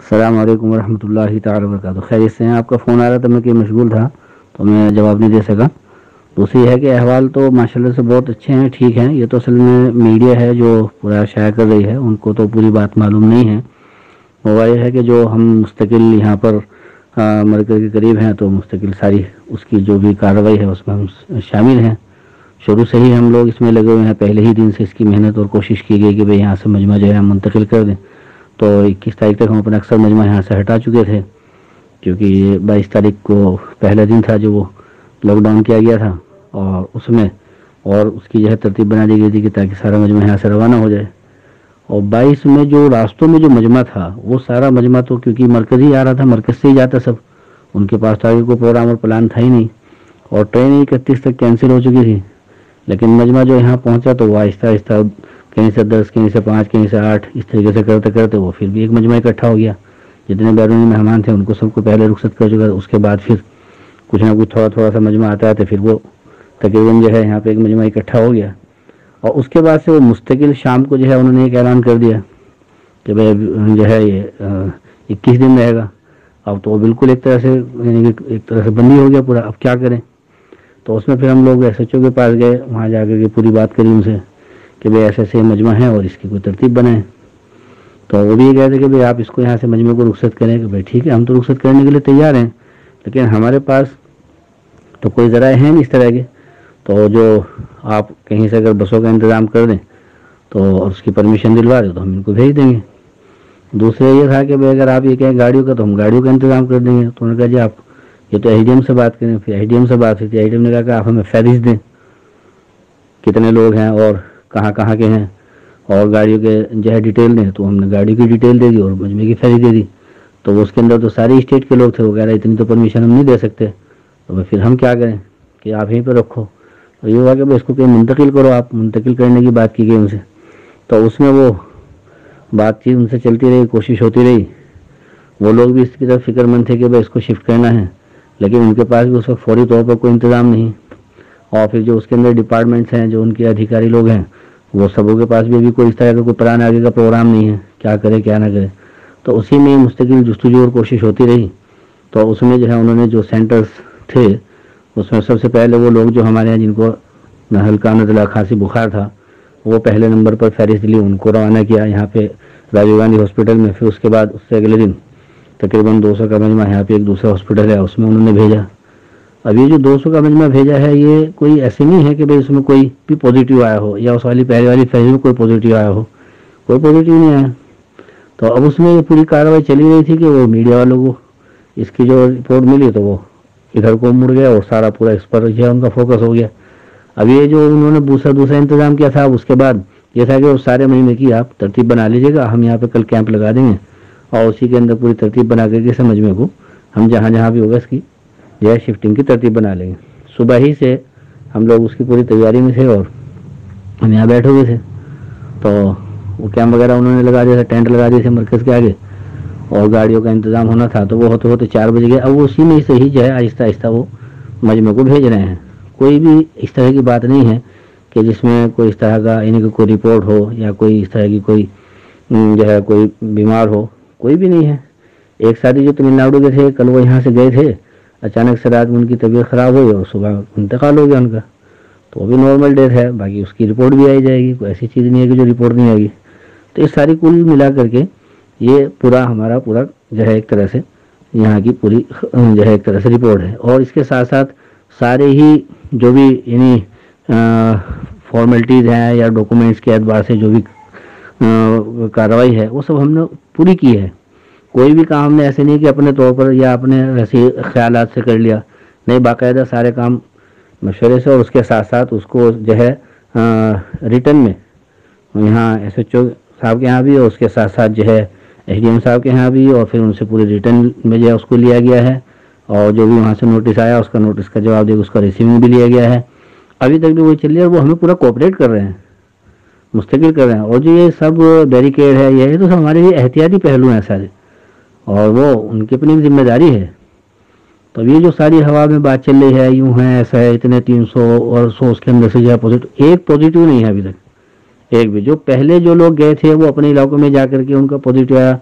अस्सलाम वालेकुम रहमतुल्लाहि ताला वबरकातुहू। खैरियत से हैं? आपका फ़ोन आ रहा था, मैं कि मशगूल था तो मैं जवाब नहीं दे सका। दूसरी है कि अहवाल तो माशाल्लाह से बहुत अच्छे हैं, ठीक हैं। ये तो असल में मीडिया है जो पूरा शाया कर रही है, उनको तो पूरी बात मालूम नहीं है। हुआ ये है कि जो हम मुस्तकिल यहाँ पर मरकज़ के करीब हैं तो मुस्तकिल सारी उसकी जो भी कार्रवाई है उसमें हम शामिल हैं। शुरू से ही हम लोग इसमें लगे हुए हैं, पहले ही दिन से इसकी मेहनत और कोशिश की गई कि भाई यहाँ से मजमा जो है हम मुंतकिल कर दें। तो 21 तारीख तक हम अपना अक्सर मजमा यहाँ से हटा चुके थे, क्योंकि 22 तारीख को पहला दिन था जो वो लॉकडाउन किया गया था, और उसमें और उसकी जो है तरतीब बना दी गई थी कि ताकि सारा मजमा यहाँ से रवाना हो जाए। और 22 में जो रास्तों में जो मजमा था वो सारा मजमा तो क्योंकि मरकज़ ही आ रहा था, मरकज़ से ही जाता सब, उनके पास तो आगे कोई प्रोग्राम और प्लान था ही नहीं। और ट्रेन 31 तक कैंसिल हो चुकी थी, लेकिन मजमा जो यहाँ पहुँचा तो वो आहिस्ता आहिस्ता कहीं से 10, कहीं से 5, कहीं से 8, इस तरीके से करते करते वो फिर भी एक मजमा इकट्ठा हो गया। जितने बैरूनी मेहमान थे उनको सबको पहले रुखसत कर चुका, उसके बाद फिर कुछ ना कुछ थोड़ा थोड़ा सा मजमा आता है तो फिर वो तकरीबन जो है यहाँ पे एक मजमा इकट्ठा हो गया। और उसके बाद से वो मुस्तकिल शाम को जो है उन्होंने एक ऐलान कर दिया कि भाई जो है ये 21 दिन रहेगा। अब तो बिल्कुल एक तरह से एक तरह से बंदी हो गया पूरा, अब क्या करें। तो उसमें फिर हम लोग SHO के पास गए, वहाँ जाकर के पूरी बात करी उनसे कि भाई ऐसे ऐसे मजमा है और इसकी कोई तरतीब बनाएं। तो वो भी ये कहते कि भाई आप इसको यहाँ से मजमे को रुखसत करें, कि भाई ठीक है हम तो रुखसत करने के लिए तैयार हैं, लेकिन हमारे पास तो कोई ज़राए हैं नहीं इस तरह के। तो जो आप कहीं से अगर बसों का इंतज़ाम कर दें तो और उसकी परमिशन दिलवा दें तो हम इनको भेज देंगे। दूसरा ये था कि भाई अगर आप ये कहें गाड़ियों का तो हम गाड़ियों का इंतज़ाम कर देंगे। तो उन्होंने कहा जी आप ये तो SDM से बात करें। फिर SDM से बात हुई थी, SDM ने कहा कि आप हमें फहरिस्त दें कितने लोग हैं और कहाँ कहाँ के हैं, और गाड़ियों के जो है डिटेल दें। तो हमने गाड़ी की डिटेल दे दी और मजमे की फहरिस्त दे दी। तो वो उसके अंदर तो सारे स्टेट के लोग थे, वो कह रहे इतनी तो परमिशन हम नहीं दे सकते। तो फिर हम क्या करें कि आप यहीं पर रखो। तो ये हुआ कि भाई इसको कहीं मुंतकिल करो, आप मुंतकिल करने की बात की गई उनसे। तो उसमें वो बातचीत उनसे चलती रही, कोशिश होती रही। वो लोग भी इसकी तरफ फिक्रमंद थे कि भाई इसको शिफ्ट करना है, लेकिन उनके पास भी उस वक्त फौरी तौर पर कोई इंतज़ाम नहीं। और फिर जो उसके अंदर डिपार्टमेंट्स हैं, जो उनके अधिकारी लोग हैं, वो सबों के पास भी अभी कोई इस तरह का कोई प्लान आगे का प्रोग्राम नहीं है, क्या करे क्या ना करे। तो उसी में मुस्तकिल जुस्तजू और कोशिश होती रही। तो उसमें जो है उन्होंने जो सेंटर्स थे उसमें सबसे पहले वो लोग जो हमारे यहाँ जिनको हल्का नज़ला खांसी बुखार था वो पहले नंबर पर फहरिस्त ली, उनको रवाना किया यहाँ पे राजीव गांधी हॉस्पिटल में। फिर उसके बाद उससे अगले दिन तकरीबन 200 का मजमा यहाँ पे एक दूसरा हॉस्पिटल है उसमें उन्होंने भेजा। अब ये जो 200 का मजमा भेजा है ये कोई ऐसे नहीं है कि भाई उसमें कोई भी पॉजिटिव आया हो या उस वाली पहले वाली फहरिस्त में कोई पॉजिटिव आया हो, कोई पॉजिटिव नहीं आया। तो अब उसमें ये पूरी कार्रवाई चली रही थी कि वो मीडिया वालों को इसकी जो रिपोर्ट मिली तो वो इधर को मुड़ गया और सारा पूरा इस पर जो है उनका फोकस हो गया। अब ये जो उन्होंने दूसरा इंतज़ाम किया था, उसके बाद ये था कि वो सारे महीने की आप तरतीब बना लीजिएगा, हम यहाँ पे कल कैंप लगा देंगे और उसी के अंदर पूरी तरतीब बना करके इस मजमे को हम जहाँ जहाँ भी होगा इसकी जो है शिफ्टिंग की तरतीब बना लेंगे। सुबह ही से हम लोग उसकी पूरी तैयारी में थे और हम यहाँ बैठे हुए थे। तो वो कैंप वगैरह उन्होंने लगा दिया था, टेंट लगा दिए थे मरकज़ के आगे, और गाड़ियों का इंतज़ाम होना था। तो वो होते होते 4 बज गए। अब वो उसी में से ही जो है आहिस्ता आहिस्ता वो मजमे को भेज रहे हैं। कोई भी इस तरह की बात नहीं है कि जिसमें कोई इस तरह का यानी कि कोई रिपोर्ट हो या कोई इस तरह की कोई जो है कोई बीमार हो, कोई भी नहीं है। एक साथी जो तमिलनाडु के थे, कल वो यहाँ से गए थे, अचानक से रात में उनकी तबीयत ख़राब हुई और सुबह इंतकाल हो गया उनका। तो वो भी नॉर्मल डेथ है, बाकी उसकी रिपोर्ट भी आई जाएगी, कोई ऐसी चीज़ नहीं है कि जो रिपोर्ट नहीं आएगी। तो ये सारी कुल मिला करके ये पूरा हमारा पूरा जो है एक तरह से यहाँ की पूरी जो है एक तरह से रिपोर्ट है। और इसके साथ साथ सारे ही जो भी यानी फॉर्मेलिटीज़ हैं या डॉक्यूमेंट्स के एतबार से जो भी कार्रवाई है वो सब हमने पूरी की है। कोई भी काम हमने ऐसे नहीं कि अपने तौर पर या अपने ऐसे ख्यालात से कर लिया, नहीं, बाकायदा सारे काम मशवरे से और उसके साथ साथ उसको जो है रिटर्न में यहाँ SHO साहब के यहाँ भी और उसके साथ साथ जो है SDM साहब के यहाँ भी, और फिर उनसे पूरे रिटर्न में जो है उसको लिया गया है। और जो भी वहाँ से नोटिस आया उसका नोटिस का जवाब देकर उसका रिसीविंग भी लिया गया है। अभी तक भी वो चल रही है और वो हमें पूरा कोऑपरेट कर रहे हैं, मुस्तकिल कर रहे हैं। और जो ये सब बैरिकेड है ये तो सब हमारे लिए एहतियाती पहलू हैं सारे, और वो उनकी अपनी जिम्मेदारी है। तो ये जो सारी हवा में बात चल रही है यूँ है ऐसा है, इतने 300 और 100 के अंदर से जो है पॉजिटिव, एक पॉजिटिव नहीं है अभी तक, एक भी। जो पहले जो लोग गए थे वो अपने इलाकों में जा करके उनका पॉजिटिव आया,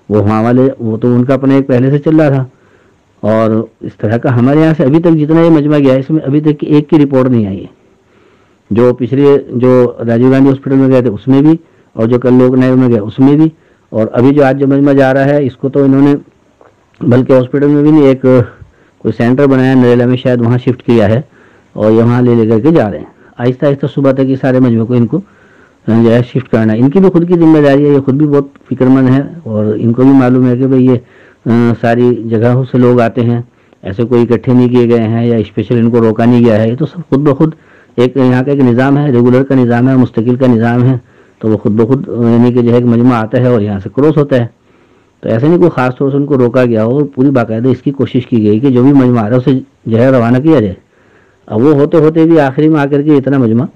वो वहाँ वाले, वो तो उनका अपना एक पहले से चल रहा था। और इस तरह का हमारे यहाँ से अभी तक जितना ये मजमा गया है, इसमें अभी तक की एक की रिपोर्ट नहीं आई है। जो पिछले जो राजीव गांधी हॉस्पिटल में गए थे उसमें भी, और जो कल लोक नायक में गए उसमें भी, और अभी जो आज जो मजमा जा रहा है इसको तो इन्होंने बल्कि हॉस्पिटल में भी नहीं, एक कोई सेंटर बनाया नरेला में, शायद वहाँ शिफ्ट किया है और यहाँ ले लेकर के जा रहे हैं। आहिस्ता आहिस्ता सुबह तक ये सारे मजमे को इनको जो है शिफ्ट करना है। इनकी भी खुद की जिम्मेदारी है, ये खुद भी बहुत फिक्रमंद है और इनको भी मालूम है कि भाई ये सारी जगहों से लोग आते हैं, ऐसे कोई इकट्ठे नहीं किए गए हैं या स्पेशल इनको रोका नहीं गया है। ये तो सब खुद ब खुद एक यहाँ का एक निज़ाम है, रेगुलर का निज़ाम है, मुस्तकिल का निज़ाम है। तो वो खुद ब खुद यानी कि जो है मजमा आता है और यहाँ से क्रॉस होता है। तो ऐसे नहीं कोई ख़ास तौर से उनको रोका गया हो, पूरी बाकायदा इसकी कोशिश की गई कि जो भी मजमा आ रहा है उसे जो है रवाना किया जाए। अब वो होते होते भी आखिरी में आकर के इतना मजमा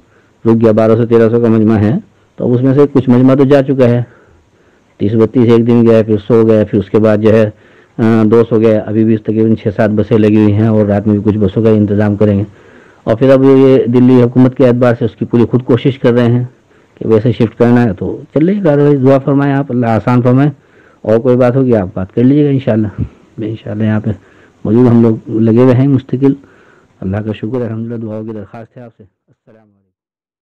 रुक गया, 1200-1300 का मजमा है। तो उसमें से कुछ मजमा तो जा चुका है, 30-32 एक दिन गया, फिर 100 गया, फिर उसके बाद जो है 200 गया। अभी भी तकरीबन 6-7 बसें लगी हुई हैं और रात में भी कुछ बसों का इंतज़ाम करेंगे। और फिर अब ये दिल्ली हुकूमत के एतबार से उसकी पूरी खुद कोशिश कर रहे हैं कि वैसे शिफ्ट करना है। तो चल रही कार्रवाई, दुआ फरमाएँ आप, अल्लाह आसान फरमाएँ। और कोई बात होगी आप बात कर लीजिएगा इंशाल्लाह। इंशाल्लाह यहाँ पे मौजूद हम लोग लगे हुए हैं मुस्तकिल। अल्लाह का शुक्र है, अल्हम्दुलिल्लाह। दुआओं की दरख्वास्त है आपसे। अस्सलाम वालेकुम।